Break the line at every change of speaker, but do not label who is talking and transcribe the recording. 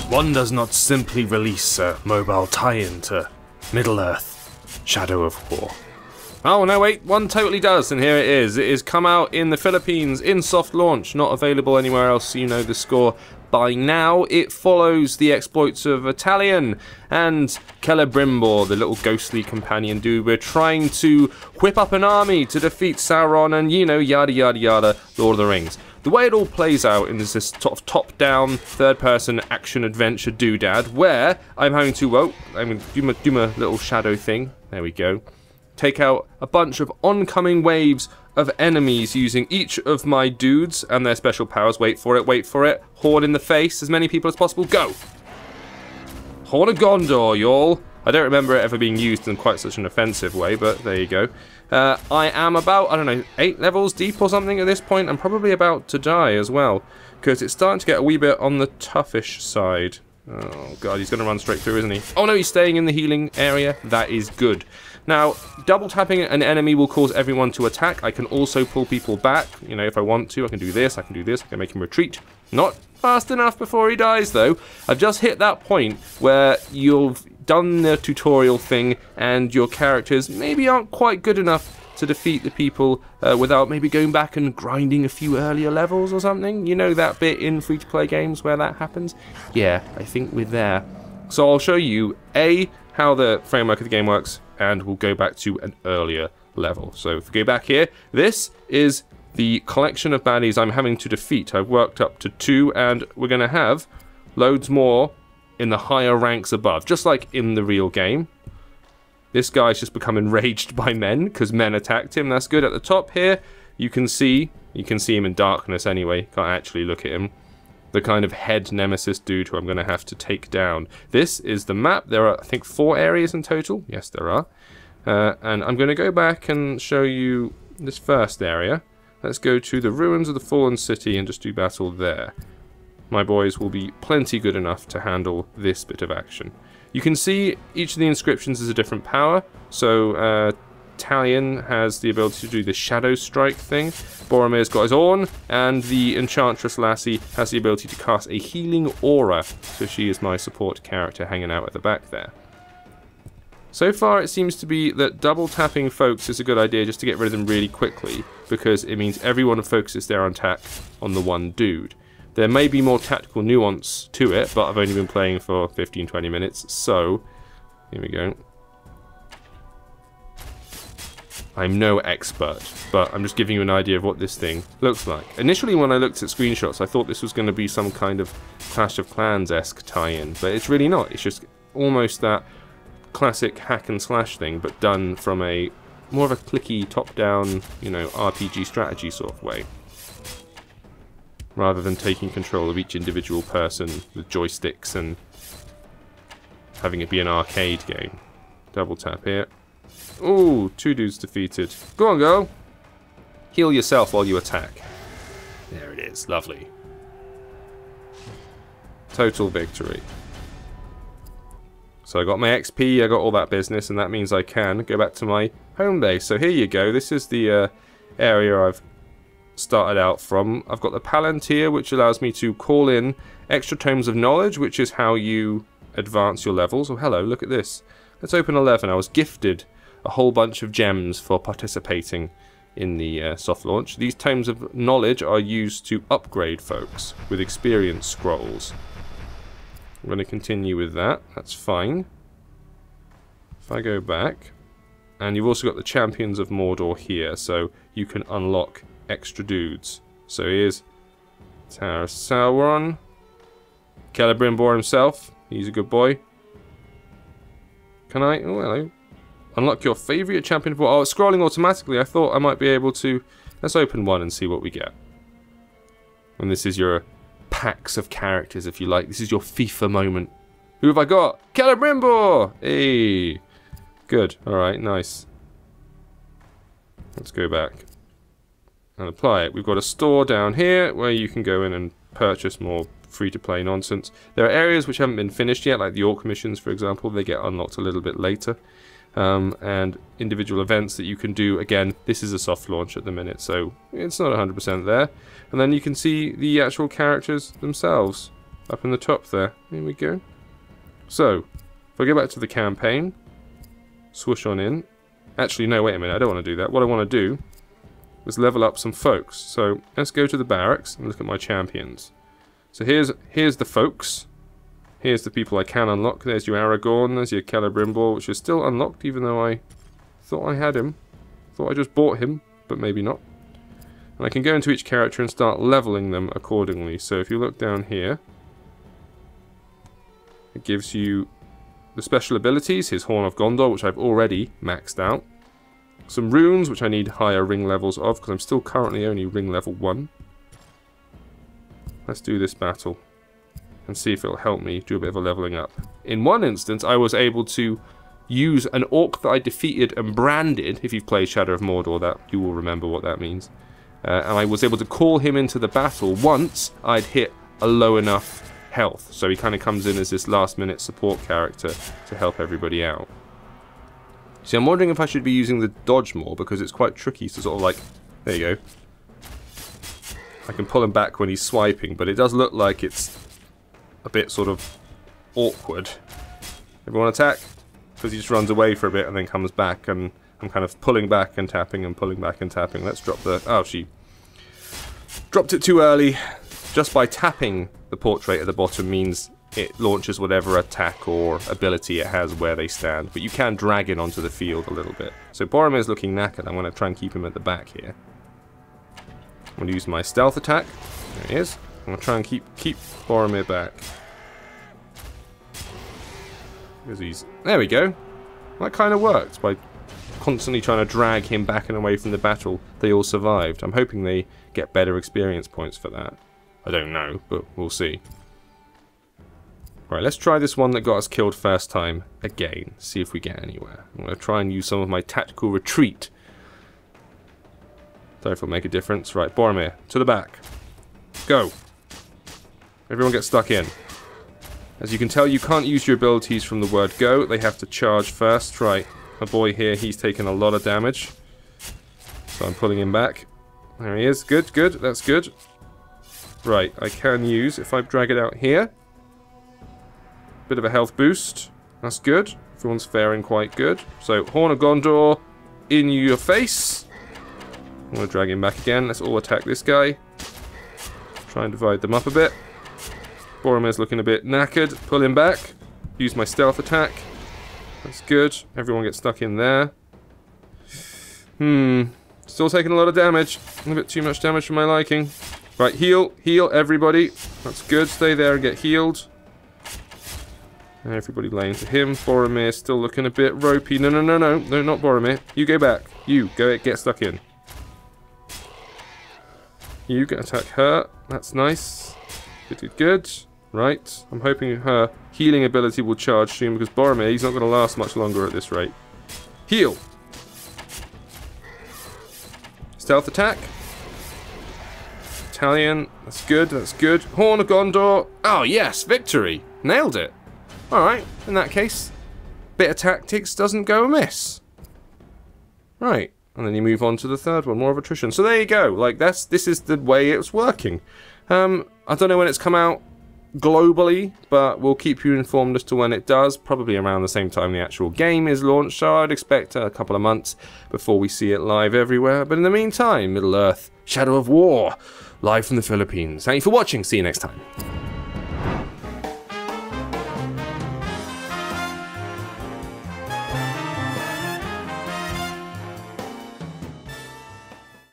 One does not simply release a mobile tie-in to Middle-earth, Shadow of War. Oh, no, wait, one totally does, and here it is. It has come out in the Philippines in soft launch, not available anywhere else, so you know the score by now. It follows the exploits of Italian and Celebrimbor, the little ghostly companion dude. We're trying to whip up an army to defeat Sauron and, you know, yada yada yada, Lord of the Rings. The way it all plays out is this sort of top-down, third-person action-adventure doodad, where I'm having to, whoa, I'm going to do my little shadow thing. There we go. Take out a bunch of oncoming waves of enemies using each of my dudes and their special powers. Wait for it, wait for it. Horn in the face, as many people as possible. Go! Horn of Gondor, y'all. I don't remember it ever being used in quite such an offensive way, but there you go. I am about, I don't know, 8 levels deep or something at this point. I'm probably about to die as well, because it's starting to get a wee bit on the toughish side. Oh god, he's going to run straight through, isn't he? Oh no, he's staying in the healing area. That is good. Now, double tapping an enemy will cause everyone to attack. I can also pull people back. You know, if I want to, I can do this, I can do this, I can make him retreat. Not fast enough before he dies, though. I've just hit that point where you've done the tutorial thing and your characters maybe aren't quite good enough to defeat the people without maybe going back and grinding a few earlier levels or something. You know that bit in free-to-play games where that happens? Yeah, I think we're there. So I'll show you, A, how the framework of the game works, and we'll go back to an earlier level. So if we go back here, this is the collection of baddies I'm having to defeat. I've worked up to 2, and we're going to have loads more in the higher ranks above, just like in the real game. This guy's just become enraged by men, because men attacked him. That's good. At the top here, you can see him in darkness anyway. Can't actually look at him. The kind of head nemesis dude who I'm going to have to take down. This is the map. There are, I think, 4 areas in total. Yes, there are. And I'm going to go back and show you this first area. Let's go to the ruins of the fallen city and just do battle there. My boys will be plenty good enough to handle this bit of action. You can see each of the inscriptions is a different power. So Italian has the ability to do the shadow strike thing. Boromir's got his Orn, and the Enchantress Lassie has the ability to cast a healing aura. So she is my support character hanging out at the back there. So far it seems to be that double tapping folks is a good idea just to get rid of them really quickly, because it means everyone focuses their attack on the one dude. There may be more tactical nuance to it, but I've only been playing for 15-20 minutes, so here we go. I'm no expert, but I'm just giving you an idea of what this thing looks like. Initially, when I looked at screenshots, I thought this was going to be some kind of Clash of Clans-esque tie-in, but it's really not. It's just almost that classic hack and slash thing, but done from a more of a clicky, top-down, you know, RPG strategy sort of way, rather than taking control of each individual person with joysticks and having it be an arcade game. Double tap here. Ooh, 2 dudes defeated. Go on, girl. Heal yourself while you attack. There it is. Lovely. Total victory. So I got my XP, I got all that business, and that means I can go back to my home base. So here you go. This is the area I've started out from. I've got the Palantir, which allows me to call in extra tomes of knowledge, which is how you advance your levels. Oh, hello, look at this. Let's open 11. I was gifted a whole bunch of gems for participating in the soft launch. These tomes of knowledge are used to upgrade folks with experience scrolls. I'm going to continue with that. That's fine. If I go back, and you've also got the Champions of Mordor here, so you can unlock extra dudes. So here's Tower of Sauron, Celebrimbor himself. He's a good boy. Can I? Oh, hello. Unlock your favourite champion of war. Oh, it's scrolling automatically. I thought I might be able to. Let's open one and see what we get. And this is your packs of characters, if you like. This is your FIFA moment. Who have I got? Celebrimbor! Hey! Good. Alright, nice. Let's go back and apply it. We've got a store down here where you can go in and purchase more free-to-play nonsense. There are areas which haven't been finished yet, like the Orc missions, for example. They get unlocked a little bit later. And individual events that you can do. Again, this is a soft launch at the minute, so it's not 100% there. And then you can see the actual characters themselves. up in the top there. Here we go. So, if I go back to the campaign, swoosh on in. Actually, no, wait a minute, I don't want to do that. What I want to do is level up some folks. So, let's go to the barracks and look at my champions. So here's the folks. Here's the people I can unlock. There's your Aragorn, there's your Celebrimbor, which is still unlocked, even though I thought I had him. Thought I just bought him, but maybe not. And I can go into each character and start leveling them accordingly. So if you look down here, it gives you the special abilities. Here's Horn of Gondor, which I've already maxed out. Some runes, which I need higher ring levels of, because I'm still currently only ring level 1. Let's do this battle and see if it'll help me do a bit of a leveling up. In one instance, I was able to use an orc that I defeated and branded. If you've played Shadow of Mordor, that you will remember what that means. And I was able to call him into the battle once I'd hit a low enough health. So he kind of comes in as this last-minute support character to help everybody out. See, I'm wondering if I should be using the dodge more, because it's quite tricky to sort of like... There you go. I can pull him back when he's swiping, but it does look like it's a bit sort of awkward. Everyone attack, because he just runs away for a bit and then comes back, and I'm kind of pulling back and tapping and pulling back and tapping. Let's drop the... Oh, she dropped it too early. Just by tapping the portrait at the bottom means it launches whatever attack or ability it has where they stand, but you can drag it onto the field a little bit. So Boromir's looking knackered. I'm going to try and keep him at the back here. I'm going to use my stealth attack. There he is. I'm going to try and keep Boromir back. Because he's... There we go. That kind of worked. By constantly trying to drag him back and away from the battle, they all survived. I'm hoping they get better experience points for that. I don't know, but we'll see. Right, let's try this one that got us killed first time again. See if we get anywhere. I'm going to try and use some of my tactical retreat. Sorry if it'll make a difference. Right, Boromir, to the back. Go. Everyone get stuck in. As you can tell, you can't use your abilities from the word go. They have to charge first. Right, my boy here, he's taken a lot of damage. So I'm pulling him back. There he is. Good, good. That's good. Right, I can use, if I drag it out here, bit of a health boost. That's good. Everyone's faring quite good. So, Horn of Gondor in your face. I'm going to drag him back again. Let's all attack this guy. Try and divide them up a bit. Boromir's looking a bit knackered. Pull him back. Use my stealth attack. That's good. Everyone gets stuck in there. Still taking a lot of damage. A bit too much damage for my liking. Right, heal. Heal, everybody. That's good. Stay there and get healed. And everybody laying to him. Boromir still looking a bit ropey. No, no, no, no. No, not Boromir. You go back. You, go get stuck in. You can attack her. That's nice. Good, good, good. Right. I'm hoping her healing ability will charge soon, because Boromir, he's not going to last much longer at this rate. Heal. Stealth attack. Italian. That's good, that's good. Horn of Gondor. Oh, yes, victory. Nailed it. Alright, in that case, bit of tactics doesn't go amiss. Right. And then you move on to the third one, more of attrition. So there you go. Like, this is the way it's working. I don't know when it's come out globally, but we'll keep you informed as to when it does. Probably around the same time the actual game is launched. So I'd expect a couple of months before we see it live everywhere. But in the meantime, Middle-earth, Shadow of War, live from the Philippines. Thank you for watching. See you next time.